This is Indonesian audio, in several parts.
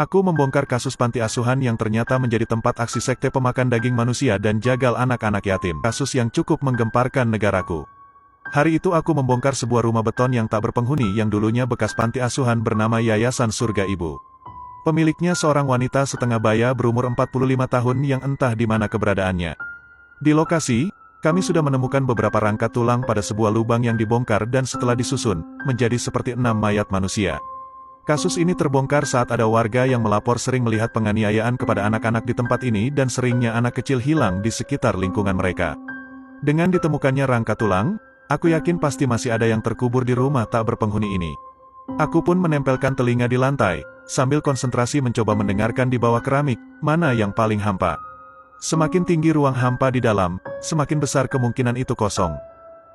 Aku membongkar kasus panti asuhan yang ternyata menjadi tempat aksi sekte pemakan daging manusia dan jagal anak-anak yatim. Kasus yang cukup menggemparkan negaraku. Hari itu aku membongkar sebuah rumah beton yang tak berpenghuni yang dulunya bekas panti asuhan bernama Yayasan Surga Ibu. Pemiliknya seorang wanita setengah baya berumur 45 tahun yang entah di mana keberadaannya. Di lokasi, kami sudah menemukan beberapa rangka tulang pada sebuah lubang yang dibongkar dan setelah disusun, menjadi seperti 6 mayat manusia. Kasus ini terbongkar saat ada warga yang melapor sering melihat penganiayaan kepada anak-anak di tempat ini dan seringnya anak kecil hilang di sekitar lingkungan mereka. Dengan ditemukannya rangka tulang, aku yakin pasti masih ada yang terkubur di rumah tak berpenghuni ini. Aku pun menempelkan telinga di lantai, sambil konsentrasi mencoba mendengarkan di bawah keramik, mana yang paling hampa. Semakin tinggi ruang hampa di dalam, semakin besar kemungkinan itu kosong.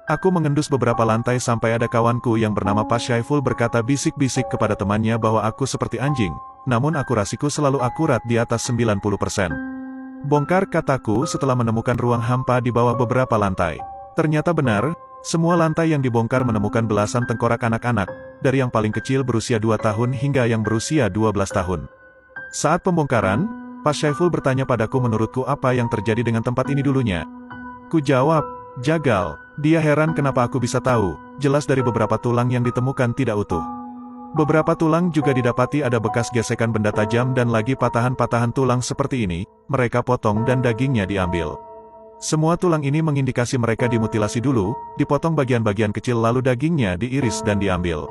Aku mengendus beberapa lantai sampai ada kawanku yang bernama Pak Syaiful berkata bisik-bisik kepada temannya bahwa aku seperti anjing, namun akurasiku selalu akurat di atas 90%. Bongkar, kataku setelah menemukan ruang hampa di bawah beberapa lantai. Ternyata benar, semua lantai yang dibongkar menemukan belasan tengkorak anak-anak, dari yang paling kecil berusia 2 tahun hingga yang berusia 12 tahun. Saat pembongkaran, Pak Syaiful bertanya padaku menurutku apa yang terjadi dengan tempat ini dulunya. Ku jawab, jagal. Dia heran kenapa aku bisa tahu, jelas dari beberapa tulang yang ditemukan tidak utuh. Beberapa tulang juga didapati ada bekas gesekan benda tajam dan lagi patahan-patahan tulang seperti ini, mereka potong dan dagingnya diambil. Semua tulang ini mengindikasi mereka dimutilasi dulu, dipotong bagian-bagian kecil lalu dagingnya diiris dan diambil.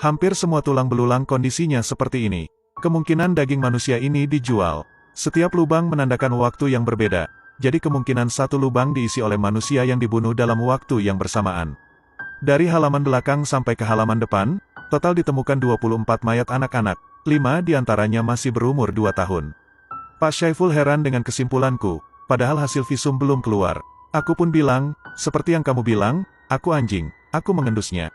Hampir semua tulang belulang kondisinya seperti ini. Kemungkinan daging manusia ini dijual. Setiap lubang menandakan waktu yang berbeda. Jadi kemungkinan satu lubang diisi oleh manusia yang dibunuh dalam waktu yang bersamaan. Dari halaman belakang sampai ke halaman depan, total ditemukan 24 mayat anak-anak, 5 diantaranya masih berumur 2 tahun. Pak Syaiful heran dengan kesimpulanku, padahal hasil visum belum keluar. Aku pun bilang, seperti yang kamu bilang, aku anjing, aku mengendusnya.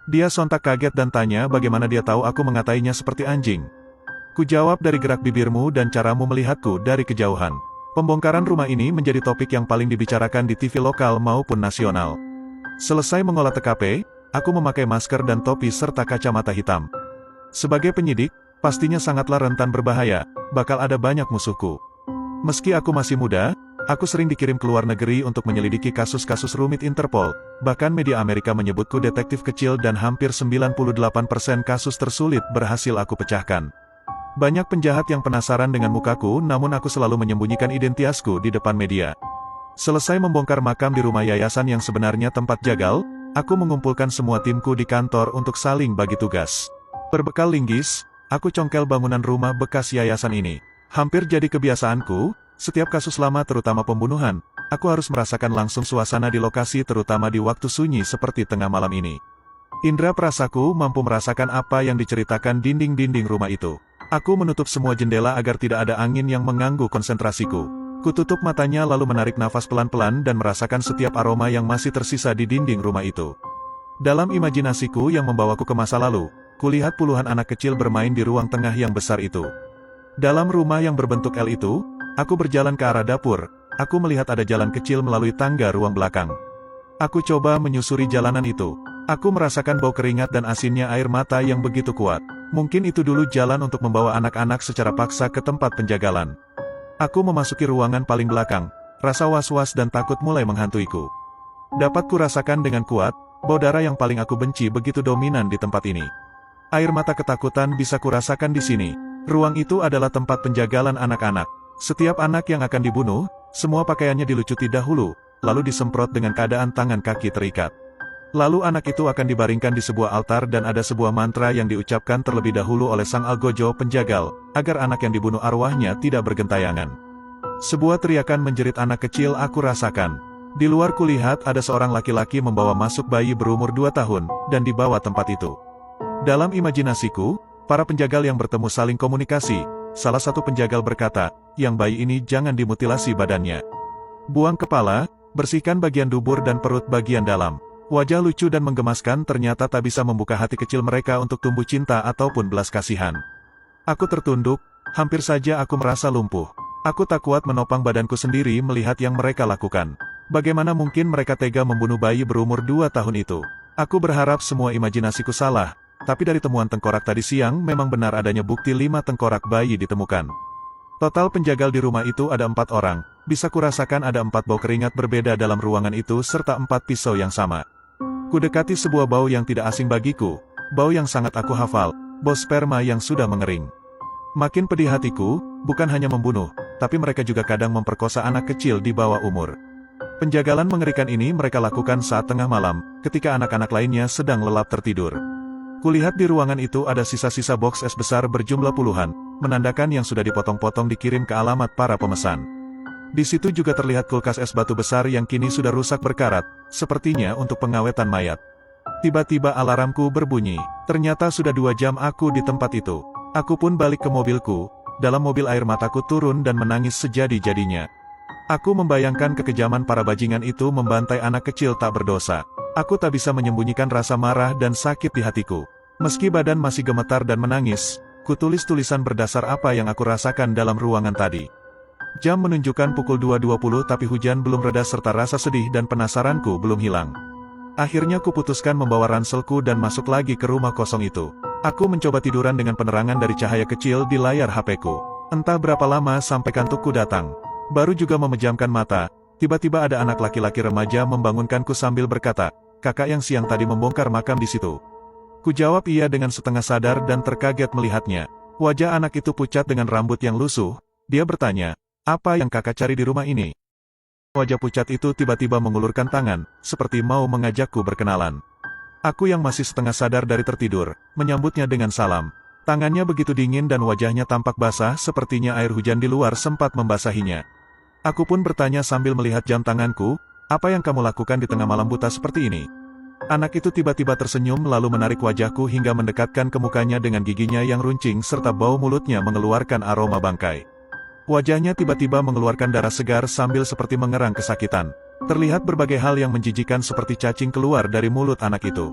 Dia sontak kaget dan tanya bagaimana dia tahu aku mengatainya seperti anjing. Ku jawab dari gerak bibirmu dan caramu melihatku dari kejauhan. Pembongkaran rumah ini menjadi topik yang paling dibicarakan di TV lokal maupun nasional. Selesai mengolah TKP, aku memakai masker dan topi serta kacamata hitam. Sebagai penyidik, pastinya sangatlah rentan berbahaya, bakal ada banyak musuhku. Meski aku masih muda, aku sering dikirim ke luar negeri untuk menyelidiki kasus-kasus rumit Interpol, bahkan media Amerika menyebutku detektif kecil dan hampir 98% kasus tersulit berhasil aku pecahkan. Banyak penjahat yang penasaran dengan mukaku namun aku selalu menyembunyikan identitasku di depan media. Selesai membongkar makam di rumah yayasan yang sebenarnya tempat jagal, aku mengumpulkan semua timku di kantor untuk saling bagi tugas. Berbekal linggis, aku congkel bangunan rumah bekas yayasan ini. Hampir jadi kebiasaanku, setiap kasus lama terutama pembunuhan, aku harus merasakan langsung suasana di lokasi terutama di waktu sunyi seperti tengah malam ini. Indra perasaku mampu merasakan apa yang diceritakan dinding-dinding rumah itu. Aku menutup semua jendela agar tidak ada angin yang mengganggu konsentrasiku. Kututup matanya lalu menarik nafas pelan-pelan dan merasakan setiap aroma yang masih tersisa di dinding rumah itu. Dalam imajinasiku yang membawaku ke masa lalu, kulihat puluhan anak kecil bermain di ruang tengah yang besar itu. Dalam rumah yang berbentuk L itu, aku berjalan ke arah dapur, aku melihat ada jalan kecil melalui tangga ruang belakang. Aku coba menyusuri jalanan itu. Aku merasakan bau keringat dan asinnya air mata yang begitu kuat. Mungkin itu dulu jalan untuk membawa anak-anak secara paksa ke tempat penjagalan. Aku memasuki ruangan paling belakang, rasa was-was dan takut mulai menghantuiku. Dapat kurasakan dengan kuat, bau darah yang paling aku benci begitu dominan di tempat ini. Air mata ketakutan bisa kurasakan di sini. Ruang itu adalah tempat penjagalan anak-anak. Setiap anak yang akan dibunuh, semua pakaiannya dilucuti dahulu, lalu disemprot dengan keadaan tangan kaki terikat. Lalu anak itu akan dibaringkan di sebuah altar dan ada sebuah mantra yang diucapkan terlebih dahulu oleh sang algojo penjagal, agar anak yang dibunuh arwahnya tidak bergentayangan. Sebuah teriakan menjerit anak kecil aku rasakan. Di luar kulihat ada seorang laki-laki membawa masuk bayi berumur 2 tahun, dan dibawa tempat itu. Dalam imajinasiku, para penjagal yang bertemu saling komunikasi, salah satu penjagal berkata, yang bayi ini jangan dimutilasi badannya. Buang kepala, bersihkan bagian dubur dan perut bagian dalam. Wajah lucu dan menggemaskan ternyata tak bisa membuka hati kecil mereka untuk tumbuh cinta ataupun belas kasihan. Aku tertunduk, hampir saja aku merasa lumpuh. Aku tak kuat menopang badanku sendiri melihat yang mereka lakukan. Bagaimana mungkin mereka tega membunuh bayi berumur 2 tahun itu? Aku berharap semua imajinasiku salah. Tapi dari temuan tengkorak tadi siang memang benar adanya bukti 5 tengkorak bayi ditemukan. Total penjagal di rumah itu ada 4 orang, bisa kurasakan ada 4 bau keringat berbeda dalam ruangan itu serta 4 pisau yang sama. Kudekati sebuah bau yang tidak asing bagiku, bau yang sangat aku hafal, bau sperma yang sudah mengering. Makin pedih hatiku, bukan hanya membunuh, tapi mereka juga kadang memperkosa anak kecil di bawah umur. Penjagalan mengerikan ini mereka lakukan saat tengah malam, ketika anak-anak lainnya sedang lelap tertidur. Kulihat di ruangan itu ada sisa-sisa box es besar berjumlah puluhan, menandakan yang sudah dipotong-potong dikirim ke alamat para pemesan. Di situ juga terlihat kulkas es batu besar yang kini sudah rusak berkarat, sepertinya untuk pengawetan mayat. Tiba-tiba alarmku berbunyi, ternyata sudah 2 jam aku di tempat itu. Aku pun balik ke mobilku, dalam mobil air mataku turun dan menangis sejadi-jadinya. Aku membayangkan kekejaman para bajingan itu membantai anak kecil tak berdosa. Aku tak bisa menyembunyikan rasa marah dan sakit di hatiku. Meski badan masih gemetar dan menangis, kutulis tulisan berdasar apa yang aku rasakan dalam ruangan tadi. Jam menunjukkan pukul 2.20 tapi hujan belum reda serta rasa sedih dan penasaranku belum hilang. Akhirnya kuputuskan membawa ranselku dan masuk lagi ke rumah kosong itu. Aku mencoba tiduran dengan penerangan dari cahaya kecil di layar HP-ku. Entah berapa lama sampai kantukku datang. Baru juga memejamkan mata, tiba-tiba ada anak laki-laki remaja membangunkanku sambil berkata, "Kakak yang siang tadi membongkar makam di situ." Kujawab iya dengan setengah sadar dan terkaget melihatnya. Wajah anak itu pucat dengan rambut yang lusuh. Dia bertanya, "Apa yang kakak cari di rumah ini?" Wajah pucat itu tiba-tiba mengulurkan tangan, seperti mau mengajakku berkenalan. Aku yang masih setengah sadar dari tertidur, menyambutnya dengan salam. Tangannya begitu dingin dan wajahnya tampak basah sepertinya air hujan di luar sempat membasahinya. Aku pun bertanya sambil melihat jam tanganku, "Apa yang kamu lakukan di tengah malam buta seperti ini?" Anak itu tiba-tiba tersenyum lalu menarik wajahku hingga mendekatkan ke mukanya dengan giginya yang runcing serta bau mulutnya mengeluarkan aroma bangkai. Wajahnya tiba-tiba mengeluarkan darah segar sambil seperti mengerang kesakitan. Terlihat berbagai hal yang menjijikan seperti cacing keluar dari mulut anak itu.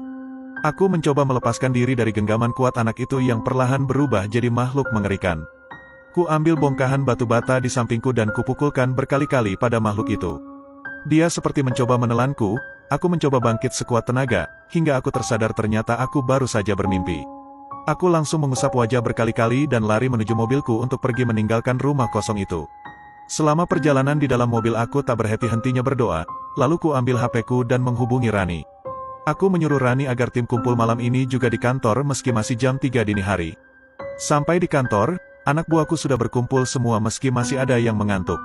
Aku mencoba melepaskan diri dari genggaman kuat anak itu yang perlahan berubah jadi makhluk mengerikan. Ku ambil bongkahan batu bata di sampingku dan kupukulkan berkali-kali pada makhluk itu. Dia seperti mencoba menelanku, aku mencoba bangkit sekuat tenaga, hingga aku tersadar ternyata aku baru saja bermimpi. Aku langsung mengusap wajah berkali-kali dan lari menuju mobilku untuk pergi meninggalkan rumah kosong itu. Selama perjalanan di dalam mobil aku tak berhenti-hentinya berdoa, lalu ku ambil HP-ku dan menghubungi Rani. Aku menyuruh Rani agar tim kumpul malam ini juga di kantor meski masih jam 3 dini hari. Sampai di kantor, anak buahku sudah berkumpul semua meski masih ada yang mengantuk.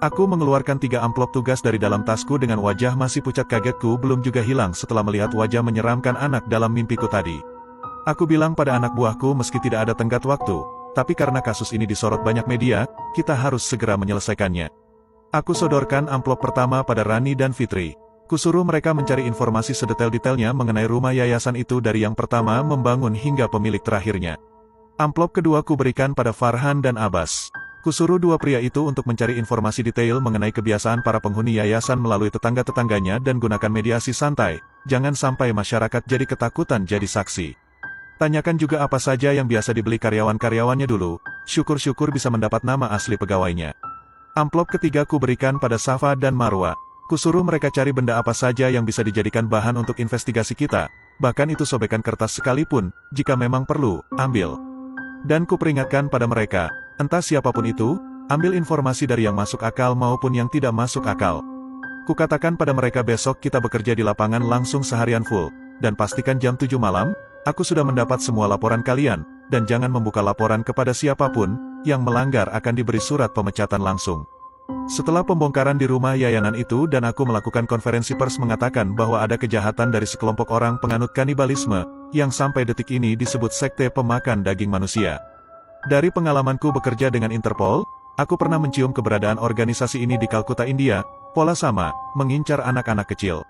Aku mengeluarkan 3 amplop tugas dari dalam tasku dengan wajah masih pucat. Kagetku belum juga hilang setelah melihat wajah menyeramkan anak dalam mimpiku tadi. Aku bilang pada anak buahku meski tidak ada tenggat waktu, tapi karena kasus ini disorot banyak media, kita harus segera menyelesaikannya. Aku sodorkan amplop pertama pada Rani dan Fitri. Kusuruh mereka mencari informasi sedetail-detailnya mengenai rumah yayasan itu dari yang pertama membangun hingga pemilik terakhirnya. Amplop kedua kuberikan pada Farhan dan Abbas. Kusuruh 2 pria itu untuk mencari informasi detail mengenai kebiasaan para penghuni yayasan melalui tetangga-tetangganya dan gunakan mediasi santai, jangan sampai masyarakat jadi ketakutan jadi saksi. Tanyakan juga apa saja yang biasa dibeli karyawan-karyawannya dulu, syukur-syukur bisa mendapat nama asli pegawainya. Amplop ketiga kuberikan pada Safa dan Marwa. Kusuruh mereka cari benda apa saja yang bisa dijadikan bahan untuk investigasi kita, bahkan itu sobekan kertas sekalipun, jika memang perlu, ambil. Dan kuperingatkan pada mereka, entah siapapun itu, ambil informasi dari yang masuk akal maupun yang tidak masuk akal. Kukatakan pada mereka besok kita bekerja di lapangan langsung seharian full, dan pastikan jam 7 malam, aku sudah mendapat semua laporan kalian, dan jangan membuka laporan kepada siapapun, yang melanggar akan diberi surat pemecatan langsung. Setelah pembongkaran di rumah yayanan itu dan aku melakukan konferensi pers mengatakan bahwa ada kejahatan dari sekelompok orang penganut kanibalisme, yang sampai detik ini disebut sekte pemakan daging manusia. Dari pengalamanku bekerja dengan Interpol, aku pernah mencium keberadaan organisasi ini di Kalkuta, India, pola sama, mengincar anak-anak kecil.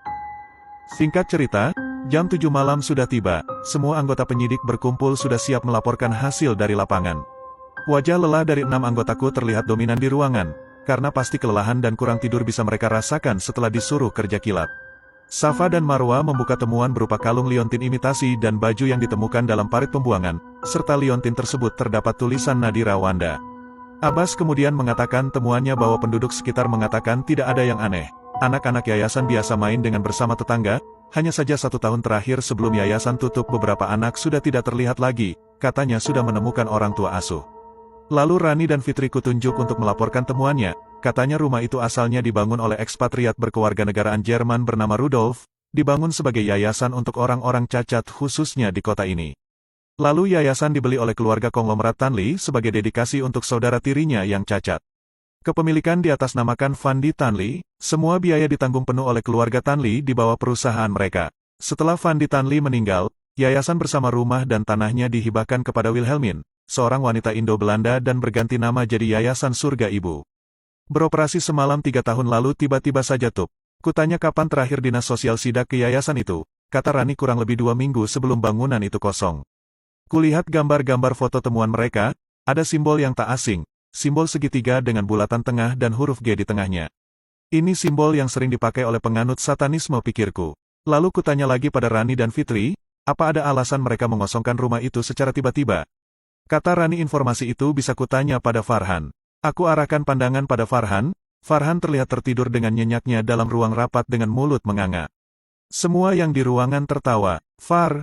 Singkat cerita, jam 7 malam sudah tiba, semua anggota penyidik berkumpul sudah siap melaporkan hasil dari lapangan. Wajah lelah dari 6 anggotaku terlihat dominan di ruangan, karena pasti kelelahan dan kurang tidur bisa mereka rasakan setelah disuruh kerja kilat. Safa dan Marwa membuka temuan berupa kalung liontin imitasi dan baju yang ditemukan dalam parit pembuangan, serta liontin tersebut terdapat tulisan Nadira Wanda. Abbas kemudian mengatakan temuannya bahwa penduduk sekitar mengatakan tidak ada yang aneh. Anak-anak yayasan biasa main dengan bersama tetangga, Hanya saja 1 tahun terakhir sebelum yayasan tutup beberapa anak sudah tidak terlihat lagi, katanya sudah menemukan orang tua asuh. Lalu Rani dan Fitri kutunjuk untuk melaporkan temuannya, katanya rumah itu asalnya dibangun oleh ekspatriat berkewarganegaraan Jerman bernama Rudolf, dibangun sebagai yayasan untuk orang-orang cacat khususnya di kota ini. Lalu yayasan dibeli oleh keluarga konglomerat Tanli sebagai dedikasi untuk saudara tirinya yang cacat. Kepemilikan di atas namakan Fandi Tanli, semua biaya ditanggung penuh oleh keluarga Tanli di bawah perusahaan mereka. Setelah Fandi Tanli meninggal, yayasan bersama rumah dan tanahnya dihibahkan kepada Wilhelmine, seorang wanita Indo-Belanda dan berganti nama jadi Yayasan Surga Ibu. Beroperasi semalam 3 tahun lalu tiba-tiba saja tutup. Kutanya kapan terakhir dinas sosial sidak ke yayasan itu, kata Rani kurang lebih 2 minggu sebelum bangunan itu kosong. Kulihat gambar-gambar foto temuan mereka, ada simbol yang tak asing, simbol segitiga dengan bulatan tengah dan huruf G di tengahnya. Ini simbol yang sering dipakai oleh penganut satanisme pikirku. Lalu kutanya lagi pada Rani dan Fitri, apa ada alasan mereka mengosongkan rumah itu secara tiba-tiba? Kata Rani informasi itu bisa kutanya pada Farhan. Aku arahkan pandangan pada Farhan. Farhan terlihat tertidur dengan nyenyaknya dalam ruang rapat dengan mulut menganga. Semua yang di ruangan tertawa. Farhan.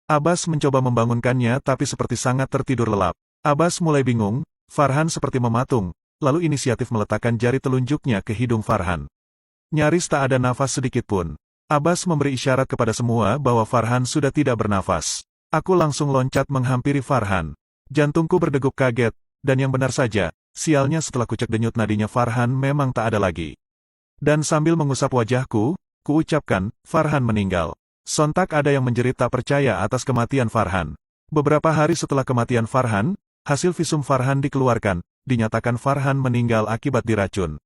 Abbas mencoba membangunkannya tapi seperti sangat tertidur lelap. Abbas mulai bingung, Farhan seperti mematung, lalu inisiatif meletakkan jari telunjuknya ke hidung Farhan. Nyaris tak ada nafas sedikit pun. Abbas memberi isyarat kepada semua bahwa Farhan sudah tidak bernafas. Aku langsung loncat menghampiri Farhan. Jantungku berdegup kaget, dan yang benar saja, sialnya setelah kucek denyut nadinya Farhan memang tak ada lagi. Dan sambil mengusap wajahku, kuucapkan, Farhan meninggal. Sontak ada yang menjerit tak percaya atas kematian Farhan. Beberapa hari setelah kematian Farhan, hasil visum Farhan dikeluarkan, dinyatakan Farhan meninggal akibat diracun.